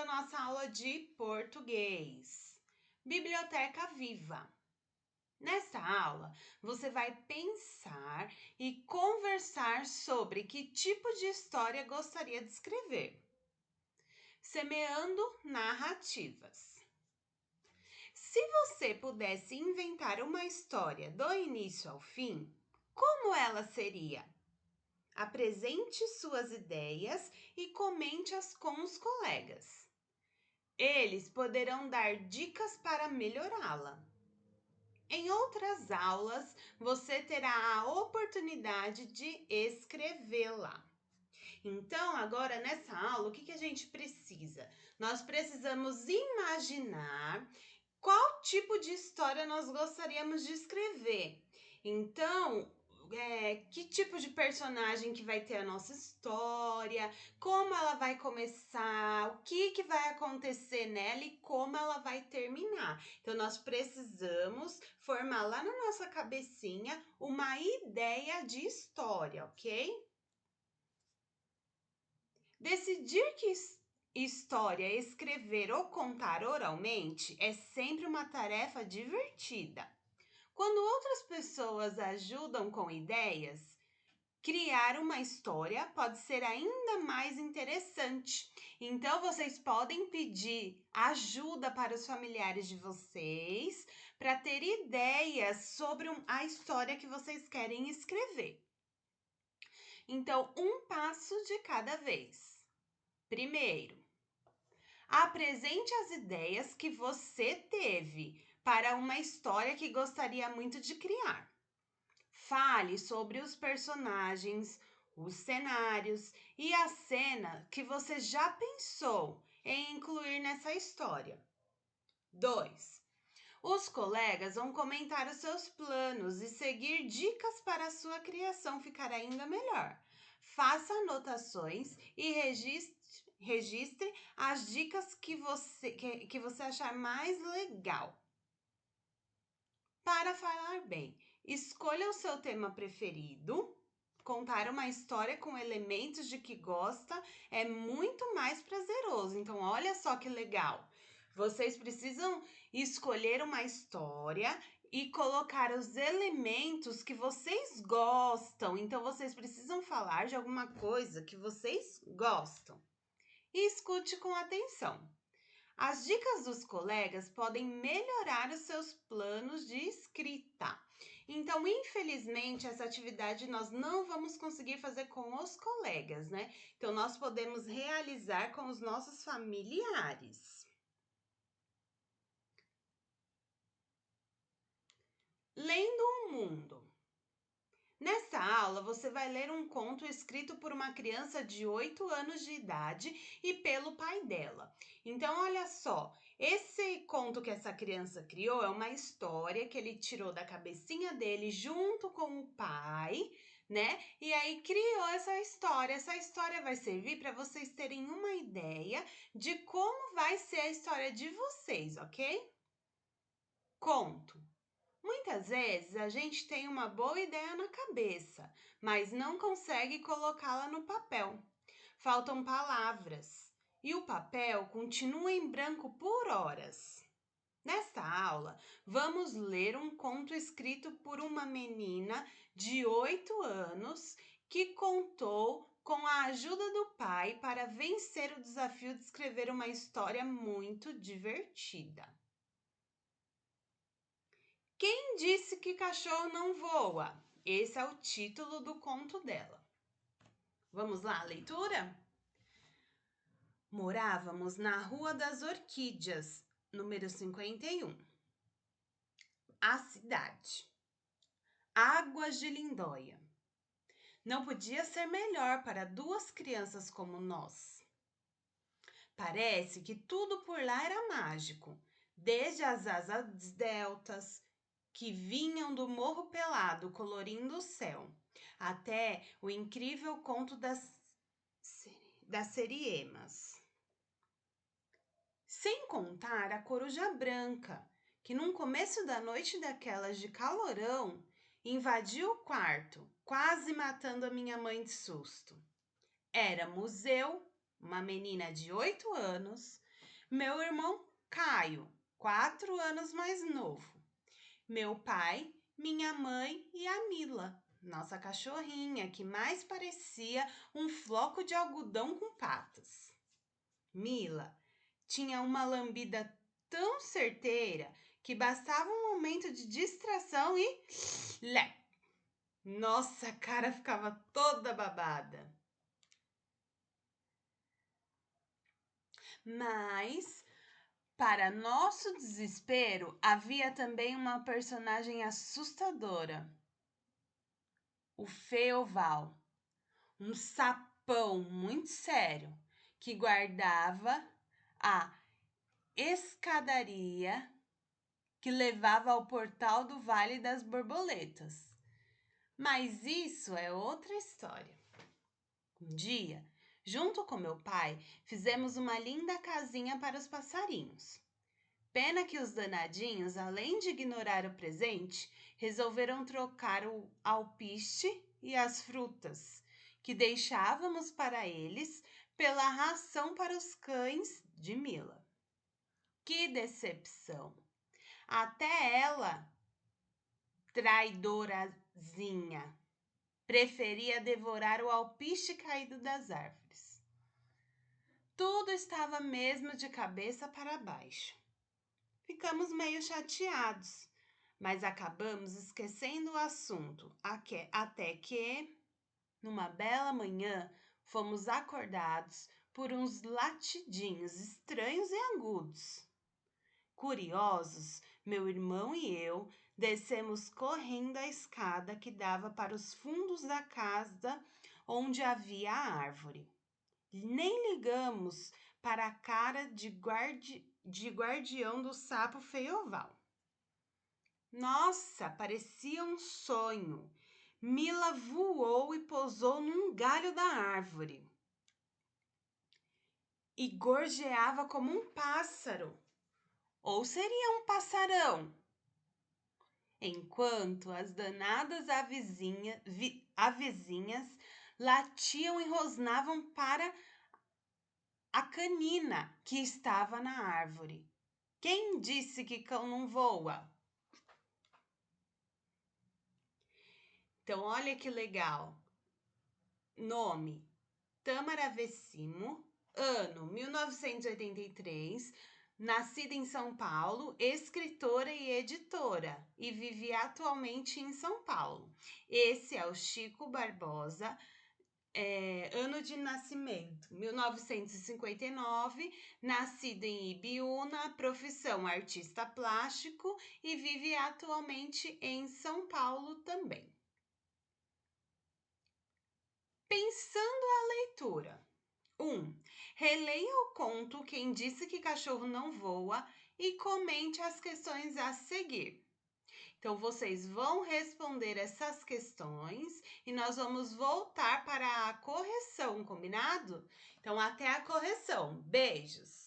a nossa aula de português. Biblioteca Viva. Nesta aula, você vai pensar e conversar sobre que tipo de história gostaria de escrever, semeando narrativas. Se você pudesse inventar uma história do início ao fim, como ela seria? Apresente suas ideias e comente-as com os colegas. Eles poderão dar dicas para melhorá-la. Em outras aulas, você terá a oportunidade de escrevê-la. Então, agora nessa aula, o que a gente precisa? Nós precisamos imaginar qual tipo de história nós gostaríamos de escrever. Então, que tipo de personagem que vai ter a nossa história, como ela vai começar, o que vai acontecer nela e como ela vai terminar. Então, nós precisamos formar lá na nossa cabecinha uma ideia de história, ok? Decidir que história escrever ou contar oralmente é sempre uma tarefa divertida. Quando outras pessoas ajudam com ideias, criar uma história pode ser ainda mais interessante. Então, vocês podem pedir ajuda para os familiares de vocês para ter ideias sobre a história que vocês querem escrever. Então, um passo de cada vez. Primeiro, apresente as ideias que você teve para uma história que gostaria muito de criar. Fale sobre os personagens, os cenários e a cena que você já pensou em incluir nessa história. 2. Os colegas vão comentar os seus planos e seguir dicas para a sua criação ficar ainda melhor. Faça anotações e registre as dicas que você achar mais legal. Para falar bem, escolha o seu tema preferido. Contar uma história com elementos de que gosta é muito mais prazeroso. Então, olha só que legal. Vocês precisam escolher uma história e colocar os elementos que vocês gostam. Então, vocês precisam falar de alguma coisa que vocês gostam. E escute com atenção. As dicas dos colegas podem melhorar os seus planos de escrita. Então, infelizmente, essa atividade nós não vamos conseguir fazer com os colegas, né? Então, nós podemos realizar com os nossos familiares. Lendo o mundo. Nesta aula, você vai ler um conto escrito por uma criança de 8 anos de idade e pelo pai dela. Então, olha só, esse conto que essa criança criou é uma história que ele tirou da cabecinha dele junto com o pai, né? E aí criou essa história. Essa história vai servir para vocês terem uma ideia de como vai ser a história de vocês, ok? Conto. Muitas vezes a gente tem uma boa ideia na cabeça, mas não consegue colocá-la no papel. Faltam palavras e o papel continua em branco por horas. Nesta aula, vamos ler um conto escrito por uma menina de 8 anos que contou com a ajuda do pai para vencer o desafio de escrever uma história muito divertida. Quem disse que cachorro não voa? Esse é o título do conto dela. Vamos lá, leitura? Morávamos na Rua das Orquídeas, número 51. A cidade. Águas de Lindóia. Não podia ser melhor para duas crianças como nós. Parece que tudo por lá era mágico, desde as asas deltas, que vinham do Morro Pelado colorindo o céu, até o incrível conto das seriemas. Sem contar a coruja branca, que num começo da noite daquelas de calorão, invadiu o quarto, quase matando a minha mãe de susto. Éramos eu, uma menina de 8 anos, Meu irmão Caio, 4 anos mais novo. Meu pai, minha mãe e a Mila, nossa cachorrinha, que mais parecia um floco de algodão com patas. Mila tinha uma lambida tão certeira que bastava um momento de distração e lé! Nossa cara ficava toda babada. Mas, para nosso desespero, havia também uma personagem assustadora. O Feoval, um sapão muito sério que guardava a escadaria que levava ao portal do Vale das Borboletas. Mas isso é outra história. Um dia, junto com meu pai, fizemos uma linda casinha para os passarinhos. Pena que os danadinhos, além de ignorar o presente, resolveram trocar o alpiste e as frutas que deixávamos para eles pela ração para os cães de Mila. Que decepção! Até ela, traidorazinha, preferia devorar o alpiste caído das árvores. Tudo estava mesmo de cabeça para baixo. Ficamos meio chateados, mas acabamos esquecendo o assunto até que, numa bela manhã, fomos acordados por uns latidinhos estranhos e agudos. Curiosos, meu irmão e eu descemos correndo a escada que dava para os fundos da casa onde havia a árvore. Nem ligamos para a cara de guardião do sapo Feioval. Nossa, parecia um sonho. Mila voou e pousou num galho da árvore e gorjeava como um pássaro. Ou seria um passarão? Enquanto as danadas avezinhas latiam e rosnavam para a canina que estava na árvore. Quem disse que cão não voa? Então, olha que legal. Nome: Tâmara Vecimo, ano 1983, nascida em São Paulo, escritora e editora, e vive atualmente em São Paulo. Esse é o Chico Barbosa, ano de nascimento, 1959, nascido em Ibiúna, profissão artista plástico e vive atualmente em São Paulo também. Pensando a leitura. 1. Releia o conto Quem Disse que Cachorro Não Voa e comente as questões a seguir. Então, vocês vão responder essas questões e nós vamos voltar para a correção, combinado? Então, até a correção. Beijos!